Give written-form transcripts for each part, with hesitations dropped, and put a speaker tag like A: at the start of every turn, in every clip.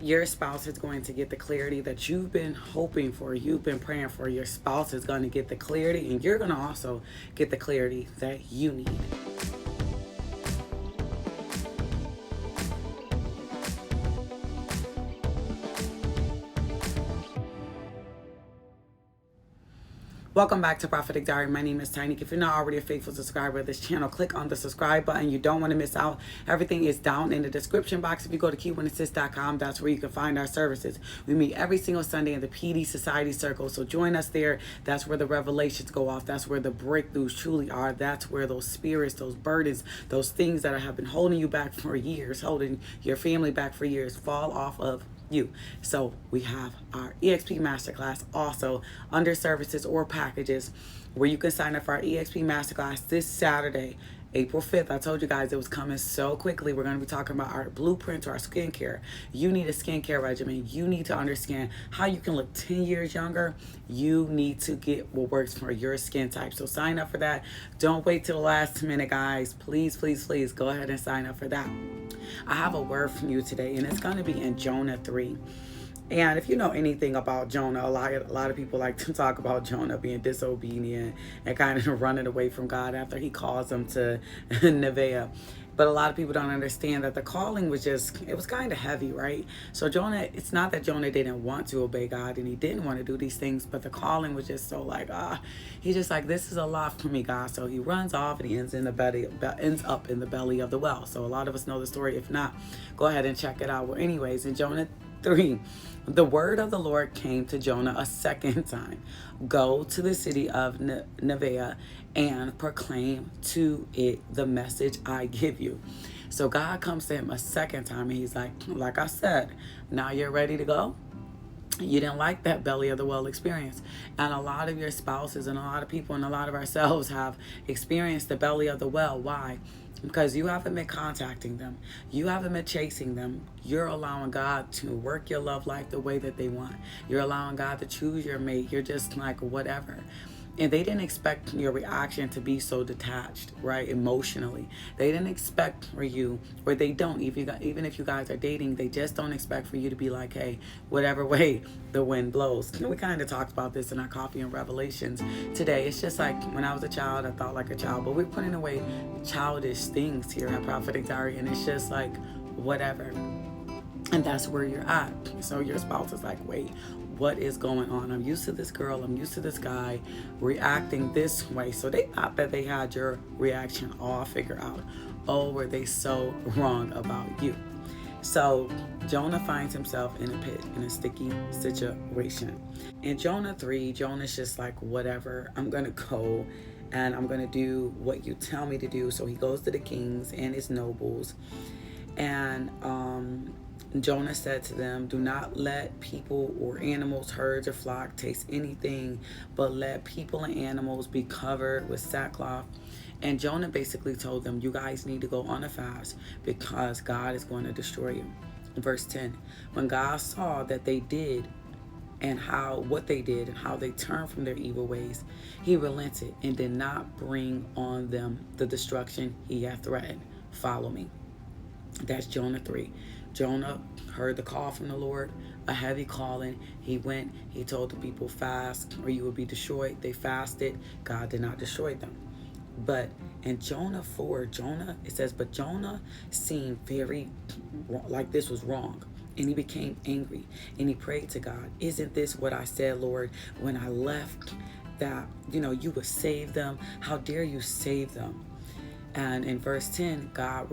A: Your spouse is going to get the clarity that you've been hoping for, you've been praying for. Your spouse is going to get the clarity, and you're going to also get the clarity that you need. Welcome back to Prophetic Diary. My name is Tiny. If you're not already a faithful subscriber of this channel, click on the subscribe button. You don't want to miss out. Everything is down in the description box. If you go to keywinnassist.com, that's where you can find our services. We meet every single Sunday in the PD Society Circle, so join us there. That's where the revelations go off. That's where the breakthroughs truly are. That's where those spirits, those burdens, those things that have been holding you back for years, holding your family back for years, fall off of you. So we have our EXP Masterclass also under services or packages where you can sign up for our EXP Masterclass this Saturday, April 5th. I told you guys it was coming so quickly. We're going to be talking about our blueprint to our skincare. You need a skincare regimen. You need to understand how you can look 10 years younger. You need to get what works for your skin type. So sign up for that. Don't wait till the last minute, guys. Please, please, please go ahead and sign up for that. I have a word from you today, and it's going to be in Jonah 3. And if you know anything about Jonah, a lot of people like to talk about Jonah being disobedient and kind of running away from God after he calls them to Nineveh. But a lot of people don't understand that the calling was it was kind of heavy, right? So Jonah, it's not that Jonah didn't want to obey God and he didn't want to do these things, but the calling was just so he's just like, this is a lot for me, God. So he runs off and he ends up in the belly of the well. So a lot of us know the story. If not, go ahead and check it out. Well, anyways, in Jonah 3, the word of the Lord came to Jonah a second time. Go to the city of Nineveh and proclaim to it the message I give you. So God comes to him a second time and he's like I said, now you're ready to go? You didn't like that belly of the well experience. And a lot of your spouses and a lot of people and a lot of ourselves have experienced the belly of the well. Why? Because you haven't been contacting them. You haven't been chasing them. You're allowing God to work your love life the way that they want. You're allowing God to choose your mate. You're just like whatever. And they didn't expect your reaction to be so detached, right? Emotionally. They didn't expect for you, or they don't, even if you guys are dating, they just don't expect for you to be like, hey, whatever way the wind blows. We kind of talked about this in our Coffee and Revelations today. It's just like when I was a child, I thought like a child, but we're putting away childish things here at Prophetic Diary, and it's just like, whatever. And that's where you're at. So your spouse is like, wait, what is going on? I'm used to this girl, I'm used to this guy reacting this way. So they thought that they had your reaction all figured out. Oh, were they so wrong about you? So Jonah finds himself in a pit, in a sticky situation. In Jonah 3, Jonah's just like, whatever, I'm going to go and I'm going to do what you tell me to do. So he goes to the kings and his nobles. And Jonah said to them, do not let people or animals, herds or flock taste anything, but let people and animals be covered with sackcloth. And Jonah basically told them, you guys need to go on a fast because God is going to destroy you. Verse 10, when God saw that they did and what they did and how they turned from their evil ways, he relented and did not bring on them the destruction he had threatened. Follow me. That's Jonah 3. Jonah heard the call from the Lord, a heavy calling. He went, he told the people, fast or you will be destroyed. They fasted. God did not destroy them. But in Jonah 4, it says, but Jonah seemed very like this was wrong. And he became angry and he prayed to God. Isn't this what I said, Lord, when I left, that, you would save them? How dare you save them? And in verse 10, God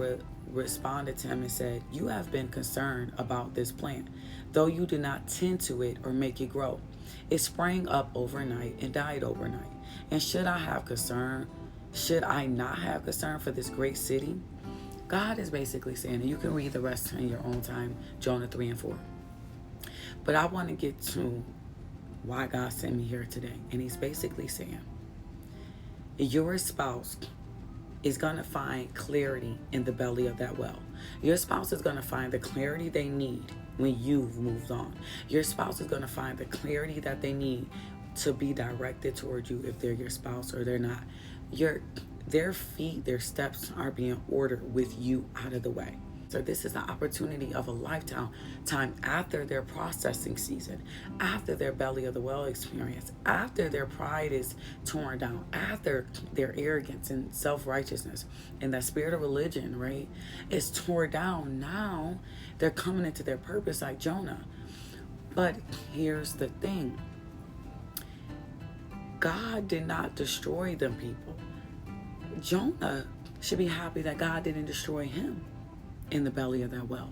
A: responded to him and said, you have been concerned about this plant, though you did not tend to it or make it grow. It sprang up overnight and died overnight. And should I not have concern for this great city? God is basically saying, and you can read the rest in your own time, Jonah 3 and 4. But I want to get to why God sent me here today. And he's basically saying, your spouse is going to find clarity in the belly of that well. Your spouse is going to find the clarity they need when you've moved on. Your spouse is going to find the clarity that they need to be directed toward you if they're your spouse or they're not. Their feet, their steps are being ordered with you out of the way. So this is the opportunity of a lifetime time after their processing season, after their belly of the well experience, after their pride is torn down, after their arrogance and self-righteousness and that spirit of religion, right, is torn down. Now they're coming into their purpose like Jonah. But here's the thing. God did not destroy them people. Jonah should be happy that God didn't destroy him in the belly of that well.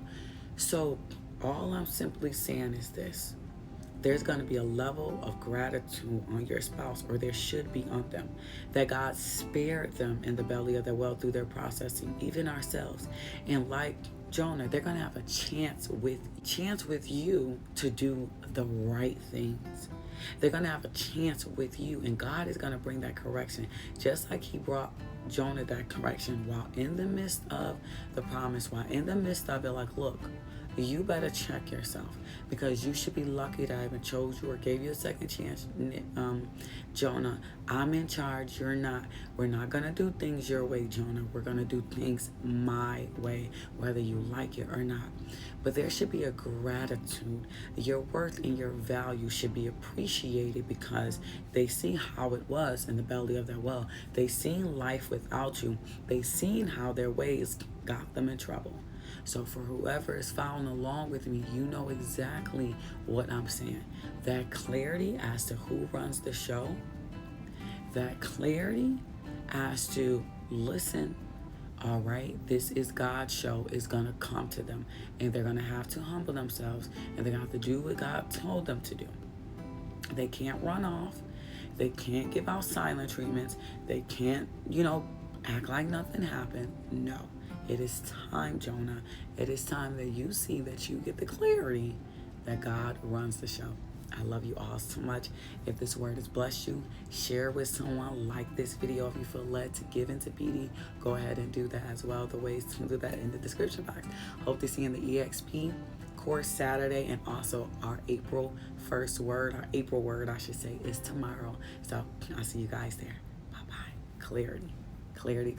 A: So all I'm simply saying is this. There's going to be a level of gratitude on your spouse, or there should be on them, that God spared them in the belly of their well through their processing, even ourselves. And like Jonah, they're going to have a chance with you to do the right things. They're going to have a chance with you, and God is going to bring that correction, just like he brought Jonah that correction while in the midst of the promise, while in the midst of it. Like, look, you better check yourself, because you should be lucky that I even chose you or gave you a second chance. Jonah, I'm in charge, you're not. We're not going to do things your way, Jonah. We're going to do things my way, whether you like it or not. But there should be a gratitude. Your worth and your value should be appreciated, because they see how it was in the belly of their well. They seen life without you. They seen how their ways got them in trouble. So for whoever is following along with me, you know exactly what I'm saying. That clarity as to who runs the show, that clarity as to, listen, all right, this is God's show, is going to come to them. And they're going to have to humble themselves, and they're going to have to do what God told them to do. They can't run off. They can't give out silent treatments. They can't, act like nothing happened. No. It is time, Jonah. It is time that you see, that you get the clarity that God runs the show. I love you all so much. If this word has blessed you, share with someone. Like this video. If you feel led to give into PD, go ahead and do that as well. The ways to do that in the description box. Hope to see you in the EXP course Saturday, and also our April word, I should say, is tomorrow. So I'll see you guys there. Bye-bye. Clarity. Clarity.